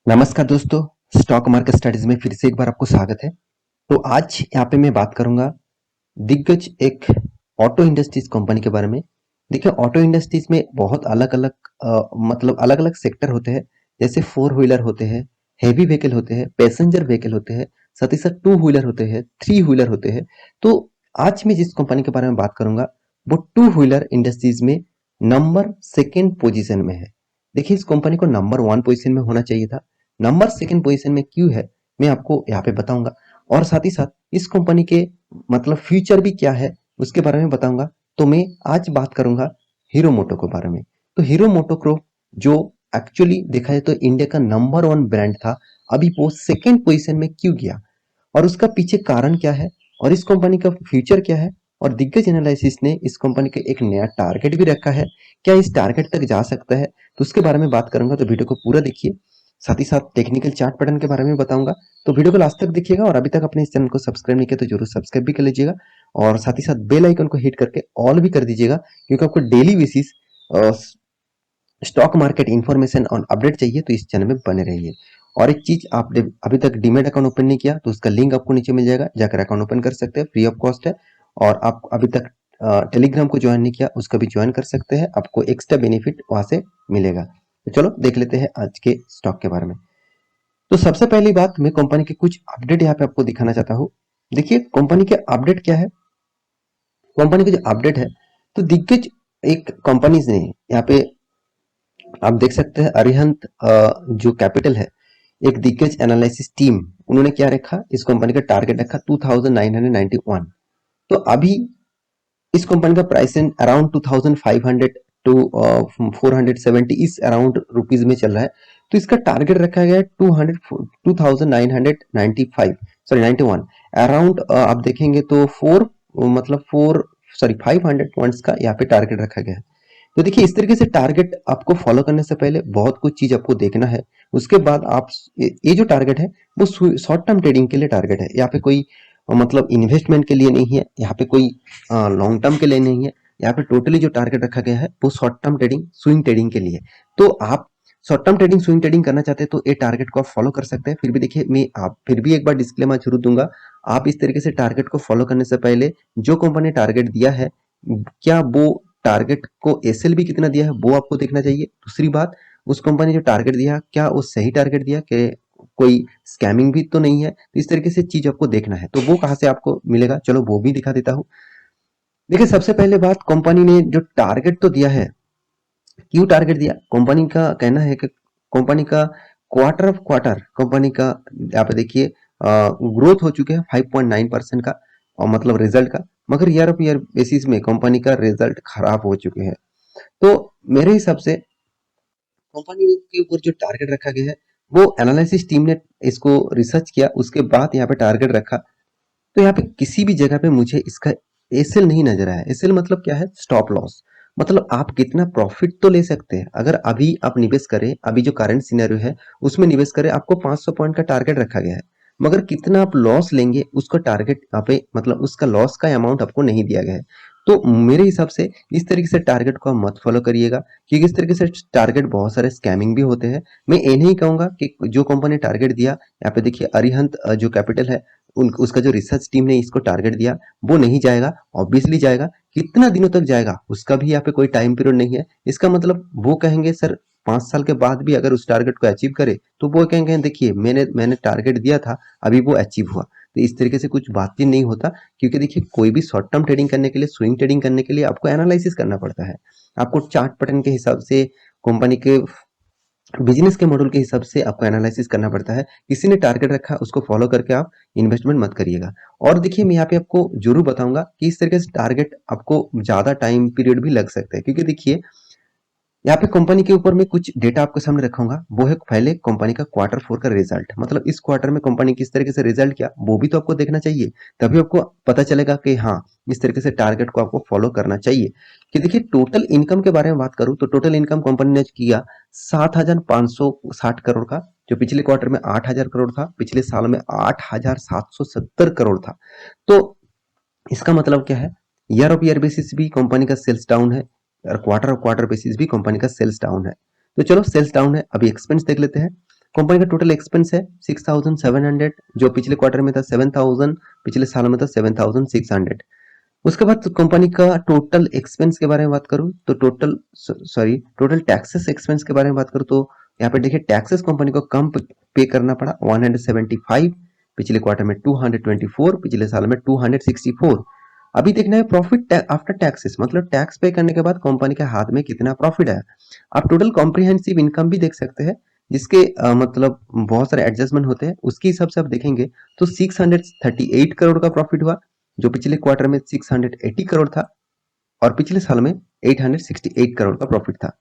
नमस्कार दोस्तों, stock market studies में फिर से एक बार आपको स्वागत है। तो आज यहाँ पे मैं बात करूंगा दिग्गज एक ऑटो इंडस्ट्रीज कंपनी के बारे में। देखिए, ऑटो इंडस्ट्रीज में बहुत अलग अलग मतलब अलग अलग सेक्टर होते हैं। जैसे फोर व्हीलर होते हैं, हैवी व्हीकल होते हैं, पैसेंजर व्हीकल होते हैं, साथ ही साथ टू व्हीलर होते हैं, थ्री व्हीलर होते हैं। तो आज मैं जिस कंपनी के बारे में बात करूंगा वो टू व्हीलर इंडस्ट्रीज में नंबर सेकेंड पोजीशन में है। देखिए, इस कंपनी को नंबर वन पोजीशन में होना चाहिए था। नंबर सेकेंड पोजीशन में क्यों है, मैं आपको यहाँ पे बताऊंगा। और साथ ही साथ इस कंपनी के मतलब फ्यूचर भी क्या है उसके बारे में बताऊंगा। तो मैं आज बात करूंगा हीरो मोटो के बारे में। तो हीरो मोटो को जो एक्चुअली देखा जाए तो इंडिया का नंबर वन ब्रांड था, अभी वो सेकेंड पोजीशन में क्यों गया और उसका पीछे कारण क्या है और इस कंपनी का फ्यूचर क्या है। और दिग्गज एनालिसिस ने इस कंपनी का एक नया टारगेट भी रखा है, क्या इस टारगेट तक जा सकता है, तो उसके बारे में बात करूंगा। तो वीडियो को पूरा देखिए, साथ ही साथ टेक्निकल चार्ट पैटर्न के बारे में बताऊंगा। तो वीडियो को लास्ट तक देखिएगा और अभी तक अपने इस चैनल को सब्सक्राइब नहीं किया तो जरूर सब्सक्राइब भी कर लीजिएगा और साथ ही साथ बेल आइकन को हिट करके ऑल भी कर दीजिएगा, क्योंकि आपको daily basis stock market information और अपडेट चाहिए तो इस चैनल में बने रहिए। और एक चीज, आप अभी तक डीमेट अकाउंट ओपन नहीं किया तो उसका लिंक आपको नीचे मिल जाएगा, जाकर अकाउंट ओपन कर सकते हैं, फ्री ऑफ कॉस्ट है। और आप अभी तक टेलीग्राम को ज्वाइन नहीं किया उसका भी ज्वाइन कर सकते हैं, आपको एक्स्ट्रा बेनिफिट वहां से मिलेगा। तो चलो देख लेते हैं आज के स्टॉक के बारे में। तो सबसे पहली बात, मैं कंपनी के कुछ अपडेट यहाँ पे आपको दिखाना चाहता हूँ। देखिए, कंपनी के अपडेट क्या है। कंपनी के जो अपडेट है, तो दिग्गज एक कंपनीज ने यहाँ पे आप देख सकते हैं अरिहंत जो कैपिटल है, एक दिग्गज एनालिसिस टीम, उन्होंने क्या रखा, इस कंपनी का टारगेट रखा 2991। तो अभी इस कंपनी का प्राइस अराउंड 2500 टू 470 इस अराउंड रुपीज में चल रहा है। तो इसका टारगेट रखा गया है 2995, सॉरी 91 अराउंड। आप देखेंगे तो मतलब 500 पॉइंट्स का यहाँ पे टारगेट रखा गया है। तो देखिए, इस तरीके से टारगेट आपको फॉलो करने से पहले बहुत कुछ चीज आपको देखना है। उसके बाद आप ये जो टारगेट है वो शॉर्ट टर्म ट्रेडिंग के लिए टारगेट है, यहाँ पे कोई मतलब इन्वेस्टमेंट के लिए नहीं है, यहाँ पे कोई लॉन्ग टर्म के लिए नहीं है। यहाँ पे टोटली जो टारगेट रखा गया है वो short term trading swing trading के लिए। तो आप short term trading swing trading करना चाहते हैं तो ये टारगेट को आप फॉलो कर सकते हैं। फिर भी देखिए, मैं आप फिर भी एक बार डिस्क्लेमर जरूर दूंगा, आप इस तरीके से टारगेट को फॉलो करने से पहले जो कंपनी ने टारगेट दिया है, क्या वो टारगेट को एसएल भी कितना दिया है वो आपको देखना चाहिए। दूसरी बात, उस कंपनी जो टारगेट दिया क्या वो सही टारगेट दिया, कि कोई स्कैमिंग भी तो नहीं है। तो इस तरीके से चीज आपको देखना है। तो वो कहाँ से आपको मिलेगा, चलो वो भी दिखा देता हूँ। देखिए, सबसे पहले बात, कंपनी ने जो टारगेट तो दिया है, क्यों टारगेट दिया, कंपनी का कहना है कि कंपनी का क्वार्टर ऑफ क्वार्टर कंपनी का यहाँ पे देखिए ग्रोथ हो चुके हैं 5.9% का, और मतलब रिजल्ट का। मगर ईयर ऑफ ईयर बेसिस में कंपनी का रिजल्ट खराब हो चुके हैं। तो मेरे हिसाब से कंपनी के ऊपर जो टारगेट रखा गया है, वो एनालिसिस टीम ने इसको रिसर्च किया, उसके बाद यहाँ पे टारगेट रखा। तो यहाँ पे किसी भी जगह पे मुझे इसका एसएल नहीं नजर आया। एसएल मतलब क्या है, स्टॉप लॉस। मतलब आप कितना प्रॉफिट तो ले सकते हैं, अगर अभी आप निवेश करें, अभी जो करंट सिनेरियो है उसमें निवेश करें, आपको 500 पॉइंट का टारगेट रखा गया है। मगर कितना आप लॉस लेंगे उसका टारगेट यहाँ पे मतलब उसका लॉस का अमाउंट आपको नहीं दिया गया है। तो मेरे हिसाब से इस तरीके से टारगेट को आप मत फॉलो करिएगा, क्योंकि इस तरीके से टारगेट बहुत सारे स्कैमिंग भी होते हैं। मैं ये नहीं कहूंगा कि जो कंपनी टारगेट दिया, यहाँ पे देखिए अरिहंत जो कैपिटल है, उसका जो रिसर्च टीम ने इसको टारगेट दिया वो नहीं जाएगा, ऑब्वियसली जाएगा। कितना दिनों तक जाएगा उसका भी यहाँ पे कोई टाइम पीरियड नहीं है। इसका मतलब वो कहेंगे सर 5 साल के बाद भी अगर उस टारगेट को अचीव करे तो वो कहेंगे देखिए मैंने टारगेट दिया था, अभी वो अचीव हुआ। तो इस तरीके से कुछ बात ही नहीं होता, क्योंकि देखिए कोई भी शॉर्ट टर्म ट्रेडिंग करने के लिए, स्विंग ट्रेडिंग करने के लिए आपको एनालिसिस करना पड़ता है। आपको चार्ट पैटर्न के हिसाब से, कंपनी के बिजनेस के मॉडल के हिसाब से आपको एनालिसिस करना पड़ता है। किसी ने टारगेट रखा उसको फॉलो करके आप इन्वेस्टमेंट मत करिएगा। और देखिए, मैं यहाँ पे आपको जरूर बताऊंगा कि इस तरीके से टारगेट आपको ज्यादा टाइम पीरियड भी लग सकता है, क्योंकि देखिए यहाँ पे कंपनी के ऊपर में कुछ डेटा आपके सामने रखूंगा। वो है पहले कंपनी का क्वार्टर फोर का रिजल्ट, मतलब इस क्वार्टर में कंपनी किस तरीके से रिजल्ट किया वो भी तो आपको देखना चाहिए। तभी आपको पता चलेगा कि हाँ, इस तरीके से टारगेट को आपको फॉलो करना चाहिए। कि देखिए, टोटल इनकम के बारे में बात करूं तो टोटल इनकम कंपनी ने किया 7,560 करोड़ का, जो पिछले क्वार्टर में 8,000 करोड़ था, पिछले साल में 8,770 करोड़ था। तो इसका मतलब क्या है, ईयर ऑफ ईयर बेसिस भी कंपनी का सेल्स डाउन है और क्वार्टर ऑफ क्वार्टर बेसिस भी कंपनी का सेल्स डाउन है। तो चलो, सेल्स डाउन है, अभी एक्सपेंस देख लेते हैं। कंपनी का टोटल एक्सपेंस है 6,700, जो पिछले क्वार्टर में था 7,000, पिछले साल में था 7,600। उसके बाद कंपनी का टोटल एक्सपेंस के बारे में बात करूं तो टोटल टैक्सेस एक्सपेंस के बारे में बात करूं तो यहाँ पे देखिए टैक्सेस कंपनी को कम पे करना पड़ा 175, पिछले क्वार्टर में 224, पिछले साल में 264। अभी देखना है प्रॉफिट आफ्टर टैक्सेस, मतलब टैक्स पे करने के बाद कंपनी के हाथ में कितना प्रॉफिट है। आप टोटल कॉम्प्रिहेंसिव इनकम भी देख सकते हैं, जिसके मतलब बहुत सारे एडजस्टमेंट होते हैं, उसके हिसाब से आप देखेंगे तो 638 करोड़ का प्रॉफिट हुआ, जो पिछले क्वार्टर में 680 करोड़ था और पिछले साल में 868 करोड़ का प्रॉफिट था।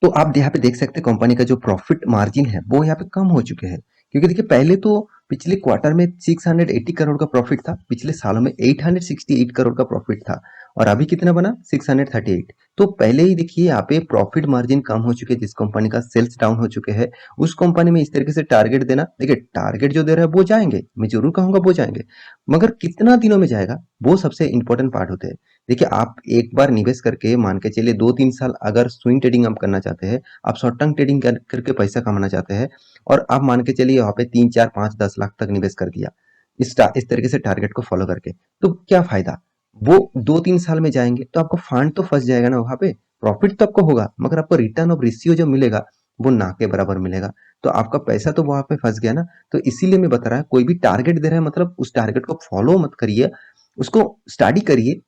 तो आप यहाँ पे देख सकते हैं कंपनी का जो प्रॉफिट मार्जिन है वो यहाँ पे कम हो चुके हैं, क्योंकि देखिए पहले तो पिछले क्वार्टर में 680 करोड़ का प्रॉफिट था, पिछले सालों में 868 करोड़ का प्रॉफिट था और अभी कितना बना 638। तो पहले ही देखिए यहाँ पे प्रॉफिट मार्जिन कम हो चुके हैं, जिस कंपनी का सेल्स डाउन हो चुके हैं उस कंपनी में इस तरीके से टारगेट देना, देखिए टारगेट जो दे रहा है वो जाएंगे, मैं जरूर कहूंगा वो जाएंगे, मगर कितना दिनों में जाएगा वो सबसे इंपॉर्टेंट पार्ट होते हैं। देखिए आप एक बार निवेश करके मान के चलिए 2-3 साल अगर स्विंग ट्रेडिंग आप करना चाहते हैं, आप शॉर्ट टर्म ट्रेडिंग करके पैसा कमाना चाहते हैं और आप मान के चलिए वहाँ पे 3, 4, 5, 10 लाख तक निवेश कर दिया इस तरीके से टारगेट को फॉलो करके, तो क्या फायदा। वो 2-3 साल में जाएंगे तो आपको फंड तो फंस जाएगा ना वहाँ पे, प्रॉफिट तो आपको होगा मगर आपको रिटर्न ऑफ रेशियो जो मिलेगा वो ना के बराबर मिलेगा, तो आपका पैसा तो वहां पे फंस गया ना। तो इसीलिए मैं बता रहा है कोई भी टारगेट दे रहा है मतलब उस टारगेट को फॉलो मत करिए, उसको स्टडी करिए।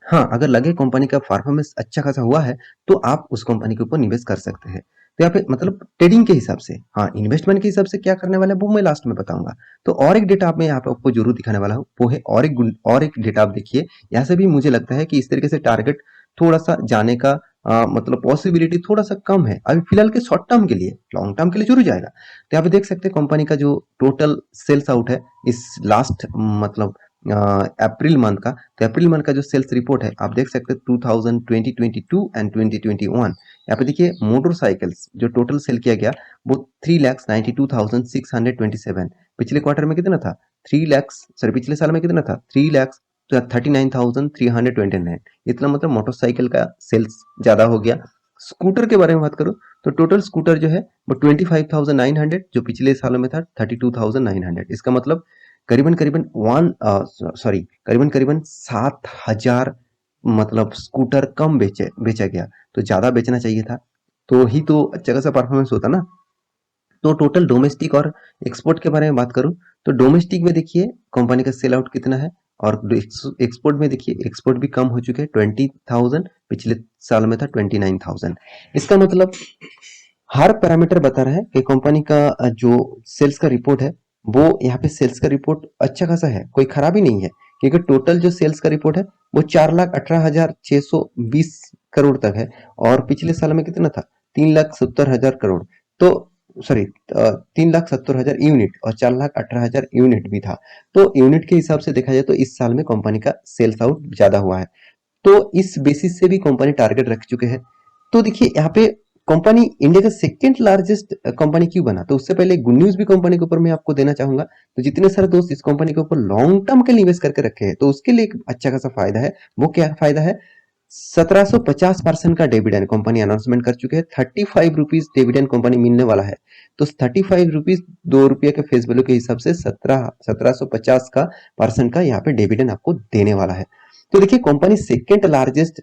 हाँ, अगर लगे कंपनी का परफॉर्मेंस अच्छा खासा हुआ है तो आप उस कंपनी के ऊपर निवेश कर सकते हैं। तो यहाँ पे मतलब ट्रेडिंग के हिसाब से, हाँ इन्वेस्टमेंट के हिसाब से क्या करने वाला है वो मैं लास्ट में बताऊंगा। तो और एक डेटा आप मैं यहाँ पे आपको जरूर दिखाने वाला हूँ, वो है और एक डेटा आप देखिए, यहाँ से भी मुझे लगता है कि इस तरीके से टारगेट थोड़ा सा जाने का मतलब पॉसिबिलिटी थोड़ा सा कम है अभी फिलहाल के शॉर्ट टर्म के लिए, लॉन्ग टर्म के लिए जरूर जाएगा। तो यहाँ पे देख सकते हैं कंपनी का जो टोटल सेल्स आउट है इस लास्ट मतलब अप्रैल मंथ का, तो अप्रैल मंथ का जो सेल्स रिपोर्ट है आप देख सकते हैं 2022 एंड 2021। यहाँ पे देखिए मोटरसाइकिल्स जो टोटल सेल किया गया वो 3,92,627, पिछले क्वार्टर में कितना था 3 लाख, सॉरी पिछले साल में कितना था 3,39,329, इतना मतलब मोटरसाइकिल का सेल्स ज्यादा हो गया। स्कूटर के बारे में बात करूं तो टोटल स्कूटर जो है वो 25,900, जो पिछले सालों में था 32,900, इसका मतलब करीबन करीबन करीबन करीबन 7,000 मतलब स्कूटर कम बेचा गया, तो ज्यादा बेचना चाहिए था तो ही तो अच्छा खासा परफॉर्मेंस होता ना। तो टोटल डोमेस्टिक और एक्सपोर्ट के बारे में बात करूं तो डोमेस्टिक में देखिए कंपनी का सेल आउट कितना है और एक्सपोर्ट में देखिए एक्सपोर्ट भी कम हो चुके हैं 20,000, पिछले साल में था 29,000। इसका मतलब हर पैरामीटर बता रहा है कि कंपनी का जो सेल्स का रिपोर्ट है वो यहाँ पे सेल्स का रिपोर्ट अच्छा खासा है, कोई खराबी नहीं है, क्योंकि टोटल जो सेल्स का रिपोर्ट है वो 4,18,620 करोड़ तक है और पिछले साल में कितना था 3,70,000 करोड़। तो सॉरी 3,70,000 यूनिट और 4,18,000 यूनिट भी था, तो यूनिट के हिसाब से देखा जाए तो इस साल में कंपनी का सेल्स आउट ज्यादा हुआ है, तो इस बेसिस से भी कंपनी टारगेट रख चुके हैं। तो देखिए यहाँ पे कंपनी इंडिया का सेकेंड लार्जेस्ट कंपनी क्यों बना, तो उससे पहले गुड न्यूज भी कंपनी के ऊपर मैं आपको देना चाहूंगा। तो जितने सारे दोस्त इस कंपनी के ऊपर लॉन्ग टर्म के लिए निवेश करके रखे हैं तो उसके लिए एक अच्छा खासा फायदा है। वो क्या फायदा है, 1750% का डिविडेंड कंपनी अनाउंसमेंट कर चुके हैं, 35 रुपीज डिविडेंड कंपनी मिलने वाला है। तो 35 रुपीज ₹2 के फेस वैल्यू के हिसाब से 1750 का परसेंट का यहाँ पे डिविडेंड आपको देने वाला है। तो देखिए company second largest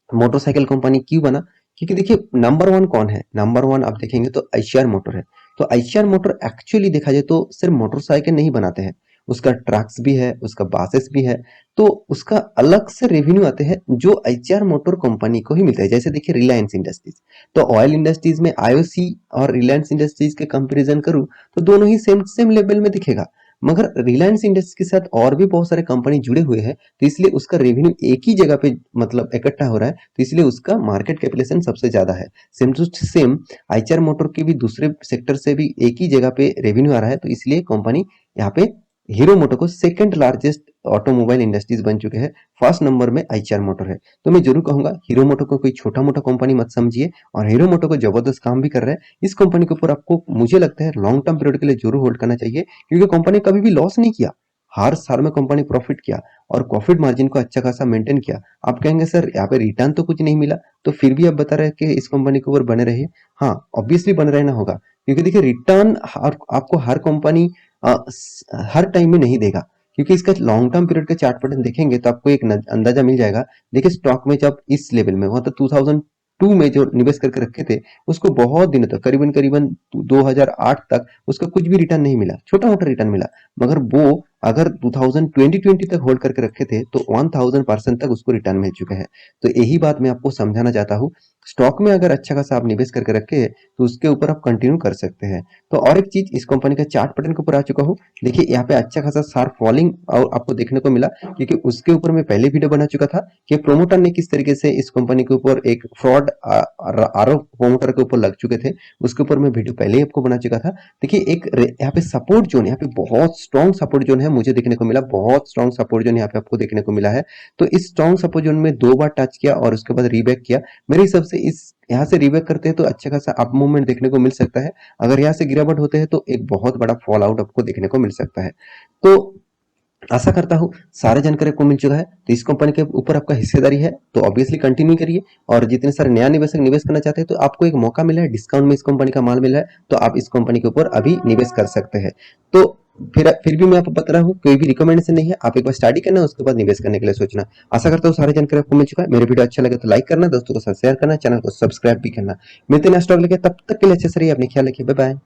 motorcycle company क्यों बना, क्योंकि देखिए नंबर वन कौन है, नंबर वन आप देखेंगे तो आईशिआर मोटर है। तो आईशिआर मोटर एक्चुअली देखा जाए तो सिर्फ मोटरसाइकिल नहीं बनाते हैं, उसका ट्रक्स भी है, उसका बासेस भी है, तो उसका अलग से रेवेन्यू आते हैं जो आईशिआर मोटर कंपनी को ही मिलता है। जैसे देखिए रिलायंस इंडस्ट्रीज, तो ऑयल इंडस्ट्रीज में आईओसी और रिलायंस इंडस्ट्रीज के कंपेरिजन करूं तो दोनों ही सेम सेम लेवल में दिखेगा, मगर रिलायंस इंडस्ट्रीज के साथ और भी बहुत सारे कंपनी जुड़े हुए हैं तो इसलिए उसका रेवेन्यू एक ही जगह पे मतलब इकट्ठा हो रहा है, तो इसलिए उसका मार्केट कैपिटलाइजेशन सबसे ज्यादा है। सेम टू सेम आईचआर मोटर के भी दूसरे सेक्टर से भी एक ही जगह पे रेवेन्यू आ रहा है, तो इसलिए कंपनी यहाँ पे हीरो मोटर को सेकंड लार्जेस्ट ऑटोमोबाइल इंडस्ट्रीज बन चुके हैं, फर्स्ट नंबर में आईचआर मोटर है। तो मैं जरूर कहूंगा हीरो मोटर को कोई छोटा मोटा कंपनी मत समझिए, और हीरो मोटर को जबरदस्त काम भी कर रहा है। इस कंपनी के ऊपर आपको मुझे लगता है लॉन्ग टर्म पीरियड के लिए जरूर होल्ड करना चाहिए, क्योंकि कंपनी कभी भी लॉस नहीं किया, हर साल में कंपनी प्रॉफिट किया और प्रॉफिट मार्जिन को अच्छा खासा मेंटेन किया। आप कहेंगे सर यहाँ पे रिटर्न तो कुछ नहीं मिला, तो फिर भी आप बता रहे हैं कि इस कंपनी के ऊपर बने रहिए। हाँ ऑब्वियसली बने रहना होगा, क्योंकि देखिए रिटर्न आपको हर कंपनी हर टाइम में नहीं देगा, क्योंकि इसका लॉन्ग टर्म पीरियड का चार्ट पैटर्न देखेंगे तो आपको एक अंदाजा मिल जाएगा। देखिए स्टॉक में जब इस लेवल में मतलब 2002 में जो निवेश करके रखे थे, उसको बहुत दिनों तक करीबन करीबन 2008 तक उसका कुछ भी रिटर्न नहीं मिला, छोटा मोटा रिटर्न मिला। मगर वो अगर 2020 तक होल्ड करके रखे थे तो 1000% तक उसको रिटर्न मिल चुका है। तो यही बात मैं आपको समझाना चाहता हूँ। स्टॉक में अगर अच्छा खासा आप निवेश करके रखे हैं तो उसके ऊपर आप कंटिन्यू कर सकते हैं। तो और एक चीज, इस कंपनी का चार्ट पैटर्न के ऊपर आ चुका हूँ। देखिए यहाँ पे अच्छा खासा शार्प फॉलिंग और आपको देखने को मिला, क्योंकि उसके ऊपर मैं पहले वीडियो बना चुका था कि प्रोमोटर ने किस तरीके से इस कंपनी के ऊपर एक फ्रॉड आरोप प्रोमोटर के ऊपर लग चुके थे। उसके ऊपर मैं वीडियो पहले ही आपको बना चुका था। देखिए एक यहाँ पे सपोर्ट जोन, यहाँ पे बहुत स्ट्रॉन्ग सपोर्ट जोन है मुझे देखने को मिला, बहुत स्ट्रॉन्ग सपोर्ट जोन यहाँ पे आपको देखने को मिला है। तो इस स्ट्रॉन्ग सपोर्ट जोन में 2 बार टच किया और उसके बाद रीबैक किया। मेरे हिसाब से इस यहाँ से रीबैक करते हैं तो अच्छा खासा अप मूवमेंट देखने को मिल सकता है। अगर यहाँ से गिरावट होते हैं तो एक बहुत बड़ा फॉल आउट आपको देखने को मिल सकता है। तो आशा करता हूँ सारे जानकारी आपको मिल चुका है। तो इस कंपनी के ऊपर आपका हिस्सेदारी है तो ऑब्वियसली कंटिन्यू करिए। और जितने सारे नया निवेशक निवेश करना चाहते हैं तो आपको एक मौका मिला है, डिस्काउंट में इस कंपनी का माल मिला है, तो आप इस कंपनी के ऊपर अभी निवेश कर सकते हैं। तो फिर भी मैं आपको बता रहा हूँ, कोई भी रिकमेंडेशन नहीं है, आप एक बार स्टडी करना उसके बाद निवेश करने के लिए सोचना। आशा करता हूँ सारी जानकारी आपको मिल चुका है। मेरे वीडियो अच्छा लगे तो लाइक करना, दोस्तों के साथ शेयर करना, चैनल को सब्सक्राइब भी करना। मिलते हैं नेक्स्ट टॉपिक लेके, तब तक के लिए अच्छे से रहिए, अपने ख्याल रखिए, बाय बाय।